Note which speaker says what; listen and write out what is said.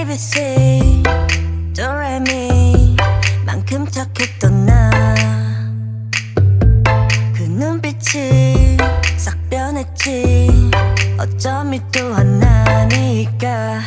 Speaker 1: ABC 도레미 만큼 착했던 나 그 눈빛이 싹 변했지 어쩜 이 또한 나니까